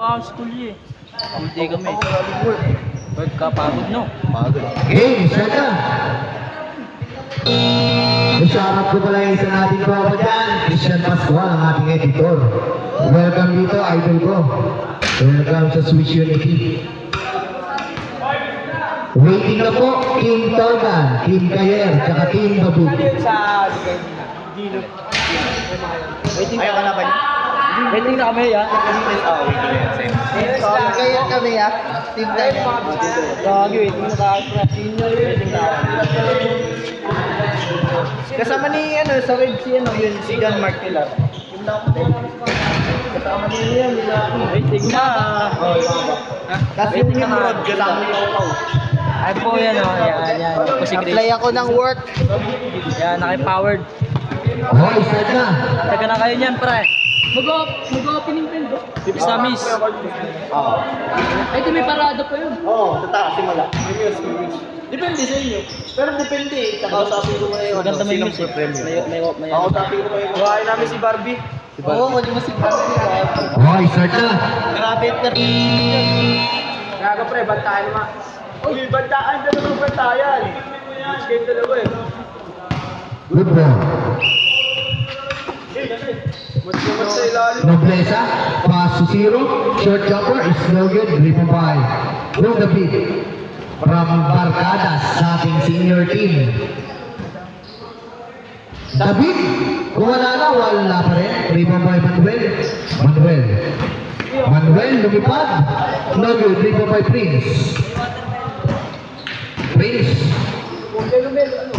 School eh. Hindi kami. Pagkapagod no. Game, start na. Masarap ko pala yung isa natin baba dyan. Christian Pascual, ang ating editor. Welcome dito, idol ko. Welcome sa Swiss Unity. Waiting na po, Team Torgan, Team Kayer, tsaka Team Babu. Waiting ka na ba? Waiting na kami ya. Kayo kami ya. Team tayo. Lagi waiting na tayo. Waiting na. Kasama ni sa red si yun si John Mark Pilar. Kasama ni yan nila. Waiting na. Kasi yung Nimrod kasama ni Pau. Ay po yan o. Yan. Ako si Chris. Apply ako ng work. Yan, naki-powered. Okay, start na. Taga na kayo niyan, pre. Mag-opening pen bro. Sa miss. Oo. Ay, may parada pa yun. Oo, sa taas simula. Depende sa inyo. Pero depende. Kakausapin ko ngayon. Maganda may music. May Kakausapin ko ngayon. Kuhain namin si Barbie. Oo, hindi mo si Barbie. Okay, start na. Grabe na. Gaga pre, bantayan naman. Uy, bantaan ka naman bantayan. Match game dalawa eh. Good ball. Match sa ilalim. Noblesa, pass to zero. Short jumper is no good. Driven by Will David from Barcadas sa ating senior team. David, kung wala pa rin. Driven by Manuel lumipad. No good. Driven by Prince.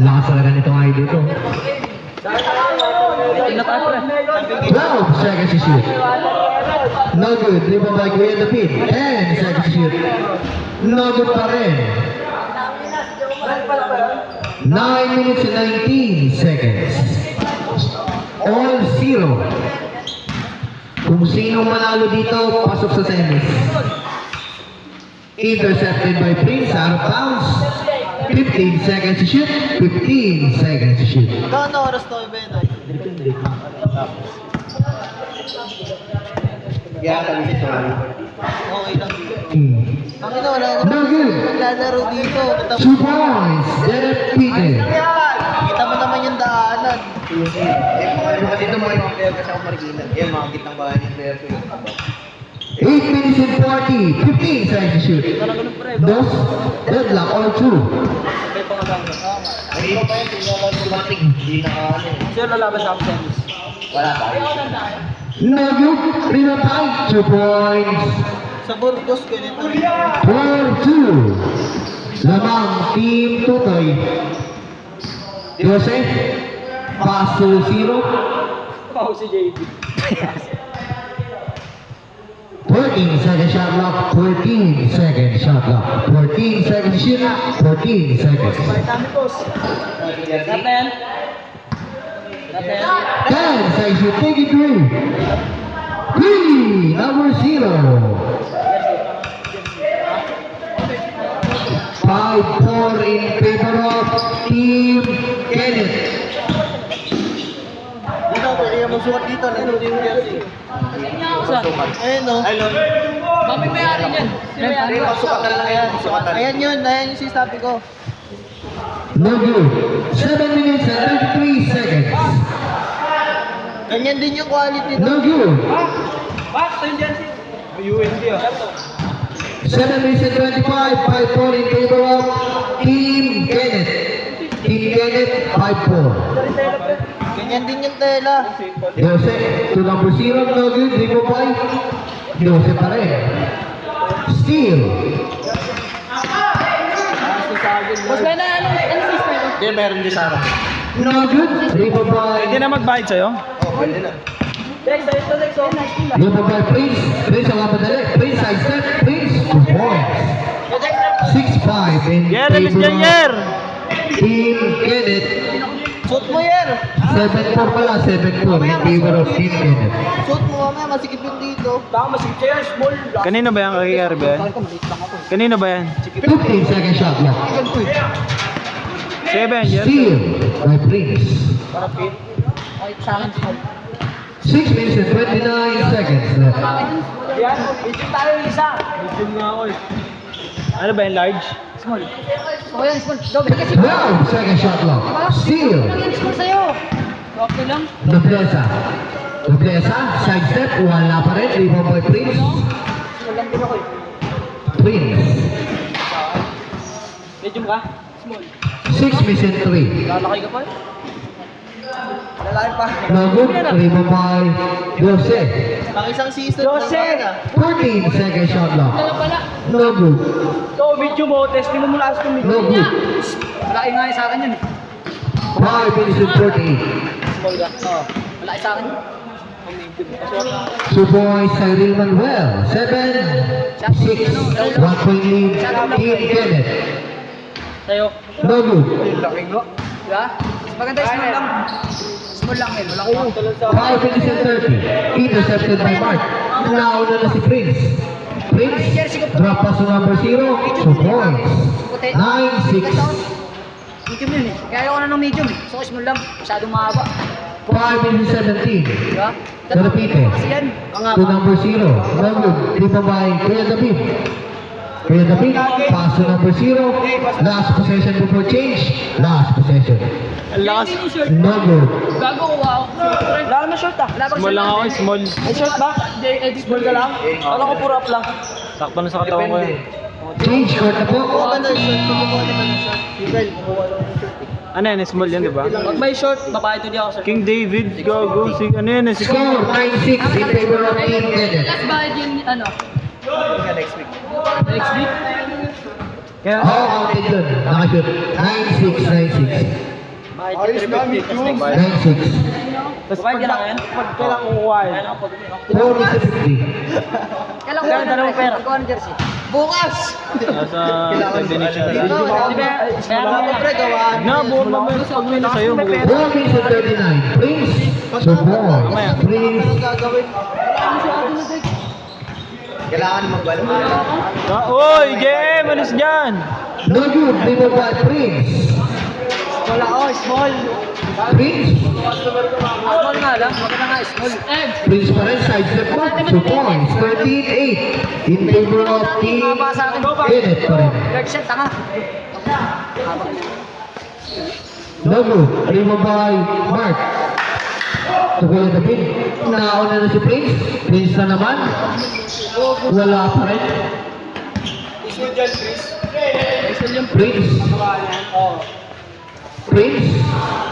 Lakas talaga nitong idol ko. Waiting na tayo, pre. 12 seconds to shoot. No good. Driven by Kuya David. 10 seconds to shoot. No good pa rin. 9 minutes and 19 seconds. All zero. Kung sino manalo dito, pasok sa semis. Intercepted by Prince, out of bounds. 15 seconds to shoot. 15 seconds to shoot. Kano oras to, Ben? Yeah, kami si Tori. Okay lang. Ang ina, wala No good. naglalaro dito. 2 points. Derek Peter. Kita mo naman yung daanan. Dito mga ibang player kasi ako marikinan. Yan, mga kitang bahay ng player ko yung 8 minutes and 40. 15 seconds to shoot. Dos. Deadlock or 2. May pangagang. Ay, iba pa yun. Tingnan lang tumating. Hindi nakaano. Sino lalaban sa amin sa miss? Wala tayo. No good. Rebound time. 2 points. Sa Burgos, ganito. 4-2. Lamang Team Tutoy. Joseph. Pass to 0. Pao si JD. 14 second shot clock. 14 second shot clock. 14 seconds shoot. 14 seconds. Gat na yan. 10 seconds shoot. Take it 3. 3. Number 0. 5-4 in favor of Team Kenneth. Dito, pwede ka magsukat dito. Nandun yung jersey. Ayun, no? Ayun. Kami may-ari niyan. Hindi, sukatan lang yan. Sukatan. Ayan yun. Ayan yung sisabi ko. No good. 7 minutes and 33 seconds. Ganyan din yung quality. No good. Back to yung jersey. UND ah. 7 minutes and 25. 5-4 in favor of Team Kenneth. Team Kenneth, 5-4. Ganyan din yung tela. Jose to number 0. No good. Rico Boy. Jose pa rin. Steal. Mas may na ano sister ko? Hindi, meron din sa akin. No good. Rico Boy. Hindi na magbayad sa'yo? Oo, pwede na. Rico Boy, Prince. Prince ang mapadali. Prince, side step. Prince, 2 points. 6-5 in favor of Team Kenneth. Shoot mo yan. 7-4 pala. 7-4 in favor of Team Kenneth. Shoot mo mamaya, masikip yun dito. Kanino ba yan? Kakiyari ba yan? Kanino ba yan? 15 second shot clock. 7, yes. Steal by Prince. 6 minutes and 29 seconds left. Yan, medium tayo yung isa. Medium nga ako eh. Ano ba yung large? Small. O yan, small. Doble kasi. 12 second shot clock. Steal. Lang yan, small sa'yo. Okay lang. Nobleza. Nobleza, side step, wala pa rin. Rebound by Prince. Small lang din ako eh. Prince. Medium ka? Small. 6 missing 3. Lalaki ka pa eh. Lalaki pa. No good. Rebound by Jose. Pang isang season. 14 second shot clock. Dala pala. No good. Ito, video mo. Testing mo mula sa video. No good. Malaki nga sa akin yan eh. 5 minutes and 48. Small ka? Oo. Malaki sa akin. Ang medium. Suboy Cyril Manuel. 7, 6, 1 point lead. Team Kenneth. Sa'yo. No good. Laki nga. Diba? Maganda yung small lang. Small lang eh. Malaki mo. 5 minutes and 30. Intercepted by Mark. Nauna na si Prince. Prince, drop pass to number 0. Suboy. 9-6. Medium yun eh. Kaya ayoko na ng medium eh. So small lang. Masyadong mahaba. 5 minutes and 17. Diba? Repite. Kasi yan. To number 0. No good. Rebound by Kuya David. Kuya David, pass to number 0. Last possession before change. Last possession. Ang lakas. No good. Gago ko wow. Wala naman short ah. Small lang ako eh. Small. Ay, short ba? Small ka lang? Ano ko puro up lang? Sakto na sa katawan ko yun. Change court na po. Ano yan? Small yan, di ba? Pag may short, babae to di ako sir. King David, gago. Si, ano yan? Si Score 9-6 in favor of Team Kenneth. Last bayad yun, ano? Next week. Next week? Kaya, Oo, counted dun. Nakashoot. 9-6, 9-6. Bayad yun, 350. Tapos next 9-6. tapos Bayad ka lang yan? pag kailang kukuha Kaya yun. lang pag 4 minutes and 50. Kailan ko na dalawang pera? Ikaw ang jersey. Bukas! Nasa destination na Dito, lang. di ba? Kaya mo pre, gawaan. Na, buong naman. Pag may na sa'yo, 4 minutes and 39. Prince, Suboy. Prince, Kailangan magbalo. Uy, JM! Alis dyan! no good. Rebound by Prince. Wala ko, small. Prince, Small nga lang. Wag na nga, small. Prince pa rin, side step po. 2 points. 13-8 in favor of Team Kenneth pa rin. Third shot, tanga. No good. Rebound by Mark. Tukulan na pin. Nauna na si Prince. Prince na naman. Wala pa rin. Prince. Prince.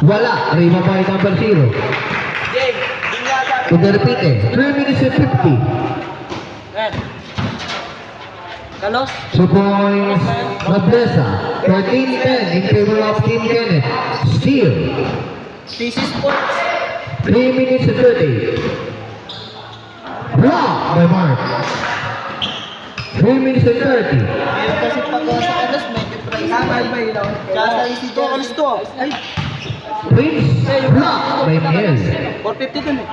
Wala. Rebound by number 0. To the repeat 3 minutes and 50. Galos? 2 points. Nobleza. 13-10 in favor of Team Kenneth. Steal. Thesis points. 3 minutes and 30. Block by Mark. 3 minutes and 30. Kasi pag sa kanas, medyo price. May ilaw. Kasa isi to, alis to. Ay, Prince. Block by Mel. 450 dun eh.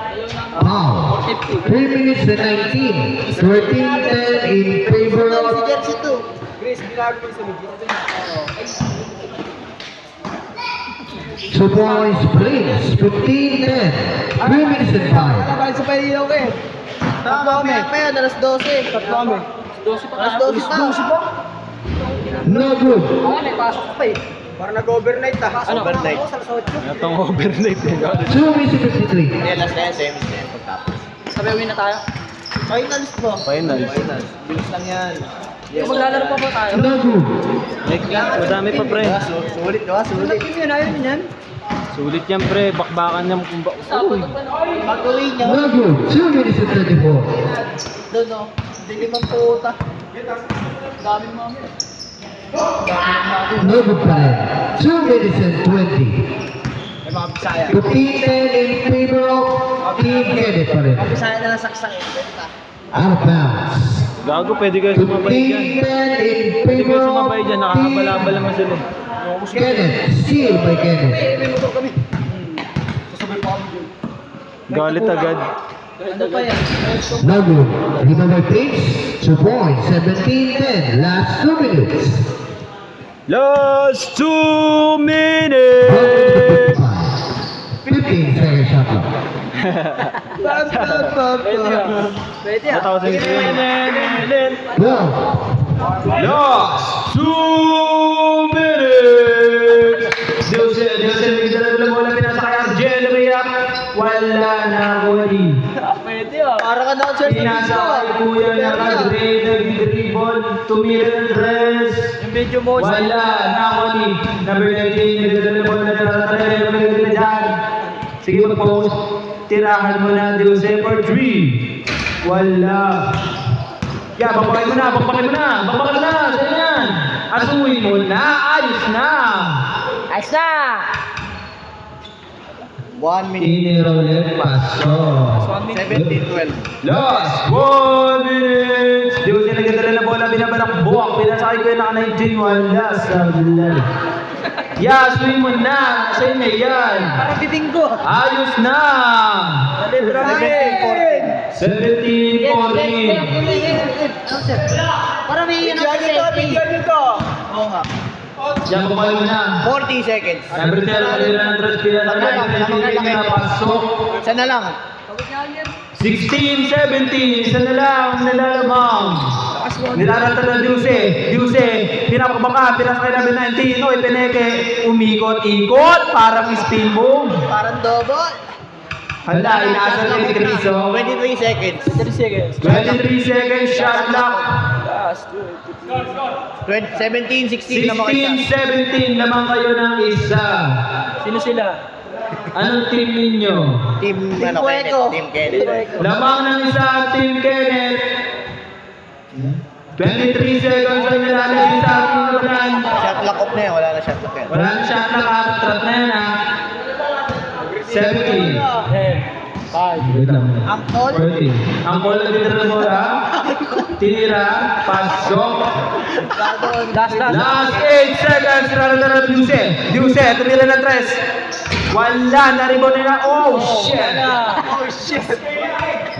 Wow. 3 minutes and 19. 13-10 in favor of jersey to. Grace, binago mo sa video. 2 points. Prince. 15-10. 3 minutes and 5. Balik sa pailaw ko eh. Tatlo kami. Pa yan, alas 12. Tatlo kami. 12 pa Alas tayo. 12 pa. 12 pa? No good. Oo, may pasok ka pa eh. Parang nag-overnight ah. Ano? Overnight. Itong overnight eh. 2 minutes and 53. Alas na yan, semis na yan pagtapos. Sabi, uwi na tayo. Finals po. Finals. Bilis lang yan. Kung maglalaro pa ba tayo? No good. Next lang, madami pa pre. Sulit ka, sulit. Yun, ayaw yun yan. Sulit yan pre, bakbakan niya kung ba. Uy, mag-uwi niya. No good. 2 minutes and 34. Doon o, dilim ang puta. Daming mami. No good pa rin. 2 minutes and 20. May mga bisaya. 15-10 in favor of Team Kenneth pa rin. Bisaya na lang saksak eh. Out of bounds. Gago, pwede kayo sumabay dyan. 15-10 in Pwede favor kayo of sumabay dyan, nakakabala-bala naman sila. Kenneth. Steal by Kenneth. May motor kami. Galit agad. Ano pa yan? No good. Rebound by Prince. 2 points. 17-10. Last 2 minutes. Last 2 minutes! 15 seconds shot clock. Pwede ah. Go! Last 2 minutes! Diyos, nagdala mo lang pinasa kay Argel, umiyak. Wala na goli. Pwede ah. Para ka na sa Pinasa kay Kuya na kag-grade, nag-dribble, tumira ng dress. Yung video mo. Wala na goli. Number 19, nagdala mo na taratay, magaganda dyan. Sige, mag-post. Tirahan mo na, Diyos, for 3. Wala. Yeah, babakay mo na. Saan yan? Asuhin mo na. Ayos na. Ayos na! 1 minute. Inirolet paso. 17-12. Last 1 minute. Di ko siya nagdadala na bola, binabalak buwak. Pinasakay ko yung naka-19. Wala sa bilal. Yeah, asuhin mo na. Sa'yo na yan. Para bibinggo. Ayos na. 17-14. 17-14. Para may yun ang safety. Oo nga. Yan, babakay mo na. 40 seconds. Number 0, kanila ng dress, pinasakay na pasok. Isa na lang. 16, 17, isa na lang, nalalamang. Nilarata na Diuse, pinapabaka, pinasakay namin 19, oy, Peneke, umikot-ikot, parang spin move. Parang double. Handa, inaasal na yung Criso. 23 seconds. 30 seconds. 23 seconds, shot clock. Last. 17-16 naman kayo. 16, 17, lamang kayo ng isa. Sino sila? Anong team ninyo? Team Kenneth. Team Kenneth. Lamang ng isa ang Team Kenneth. 23 seconds ang nilalagay sa ating naman. Shot lock off na yan. Wala na shot lock yan. Wala na shot na kapatrat na yan ha. 17. 10. 5. Wait lang. Ang all. 30. Ang ball na dito na bola. Tinira. Pasok. Last. Last 8 seconds. Rara Diuse. Tumira na 3. Wala. Naribon nila. Oh shit.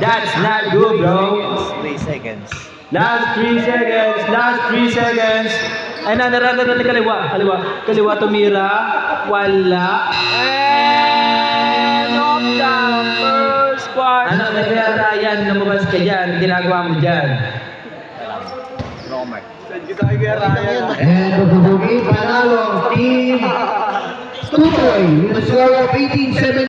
That's not good bro. 3 seconds. Last 3 seconds. Ay na, narada na kaliwa, tumira. Wala. And of the first quarter. Ano, nagkaya yan, lumabas ka dyan, ginagawa mo dyan. Romark. And magbubugi, panalo, team Tutoy, with a score of 18-17.